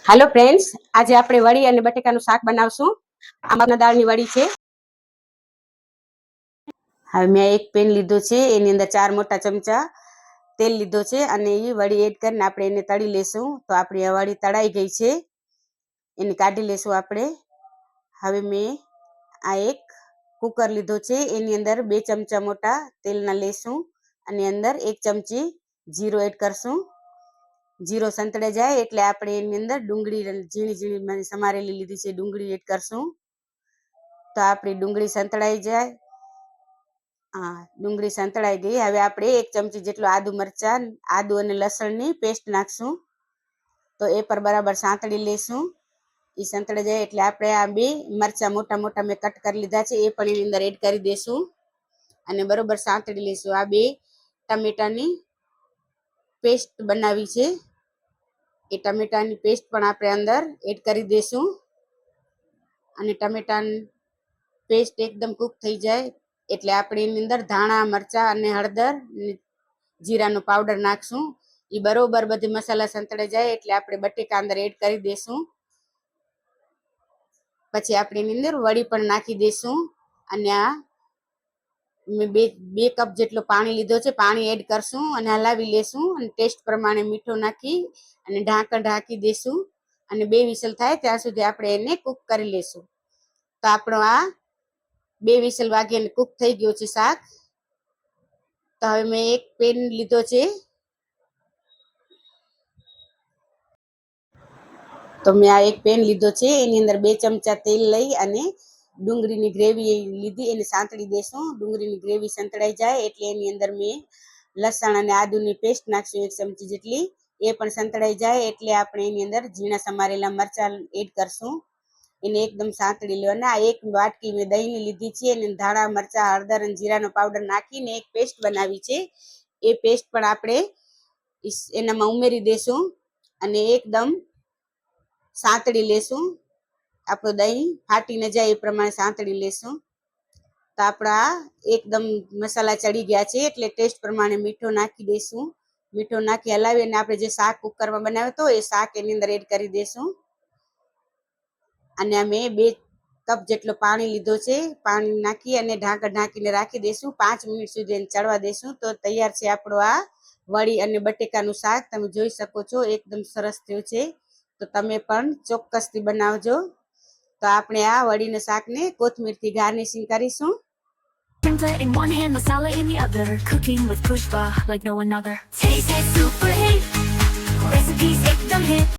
Hello friends, आज આપણે વડી અને બટેકાનું શાક બનાવશું। આ મગના દાળની વડી છે। હવે મેં એક પેન લીધો છે, એની અંદર 4 મોટા ચમચા તેલ લીધો છે અને એ વડી એડ કરીને આપણે એને તળી લેશું। તો આપણી આ વડી તળાઈ ગઈ છે, એને કાઢી લેશું આપણે। હવે મેં આ એક કુકર લીધો છે, એની અંદર 2 ચમચા મોટા તેલના લેશું અને અંદર 1 ચમચી જીરો એડ કરશું। जीरो संतड़ाई जाए એટલે આપણે એની અંદર ડુંગળી ઝીણી ઝીણી સમારેલી લીધી છે ડુંગળી એડ કરશું। તો આપણી ડુંગળી સંતળાઈ જાય। ડુંગળી સંતળાઈ ગઈ। હવે આપણે 1 ચમચી જેટલો આદુ અને લસણની પેસ્ટ નાખશું। તો એ પર બરાબર સાંતળી લેશું। એ સંતળાઈ જાય એટલે આપણે આ 2 મરચા મોટા મોટા મેં કટ કરી લીધા છે, એ પણ એની અંદર એડ કરી દેશું અને બરાબર સાંતળી લેશું। આ 2 ટમેટાની પેસ્ટ બનાવી છે, એ ટમેટાની પેસ્ટ પણ આપણે અંદર એડ કરી દેશું અને ટમેટાની પેસ્ટ એકદમ કૂક થઈ જાય એટલે આપણે એની અંદર ધાણા મરચાં અને હળદર જીરાનો પાવડર નાખશું। એ બરોબર બધી મસાલા સંતળાઈ જાય એટલે આપણે બટેકા અંદર એડ કરી દેશું। પછી આપણે એની અંદર વડી પણ નાખી દેશું અને આ મેં બે કપ જેટલો પાણી લીધો છે, પાણી એડ કરશું અને હલાવી લેશું અને ટેસ્ટ પ્રમાણે મીઠું નાખી અને ઢાંકણ ઢાંકી દેશું અને 2 વિસલ થાય ત્યાં સુધી આપણે એને કૂક કરી લેશું। તો આપણો આ 2 વિસલ વાગી અને કૂક થઈ ગયો છે શાક। તો હવે મેં એક પેન લીધો છે, તો મેં આ એક પેન લીધો છે, એની અંદર 2 ચમચા તેલ લઈ અને ડુંગળીની ગ્રેવી લીધી એને સાંતળી દેશું। ડુંગળીની ગ્રેવી સંતળાઈ જાય એટલે એની અંદર મેં લસણ અને આદુની પેસ્ટ નાખશું 1 ચમચી જેટલી। એ પણ સંતળાઈ જાય એટલે આપણે એની અંદર ઝીણા સમારેલા મરચાં એડ કરશું, એને એકદમ સાંતળી લેવાના। આ એક વાટકી મેં દહીંની લીધી છે, એને ધાણા મરચાં હળદર અને જીરાનો પાવડર નાખીને એક પેસ્ટ બનાવી છે, એ પેસ્ટ પણ આપણે એનામાં ઉમેરી દેશું અને એકદમ સાંતળી લેશું। આપણું દહીં ફાટી ન જાય એ પ્રમાણે સાંતળી લેશું। તો આપણા એકદમ મસાલા ચડી ગયા છે એટલે ટેસ્ટ પ્રમાણે મીઠું નાખી દઈશું। મીઠું નાખી હલાવી અને આપણે જે શાક કુકરમાં બનાવ્યો હતો એ શાક એની અંદર એડ કરી દઈશું અને અમે 2 કપ જેટલો પાણી લીધો છે, પાણી નાખી અને ઢાંકણ ઢાંકીને રાખી દઈશું। 5 મિનિટ સુધી એને ચડવા દઈશું। તો તૈયાર છે આપણો આ વડી અને બટેકાનું શાક। તમે જોઈ શકો છો એકદમ સરસ થયું છે, તો તમે પણ ચોક્કસથી બનાવજો। તો આપણે આ વડીના શાકને કોથમીરથી ગાર્નિશિંગ કરીશું। Printer in one hand, masala in the other. Cooking with Pushpa like no another. Taste it super hit. Recipes ekdam hit.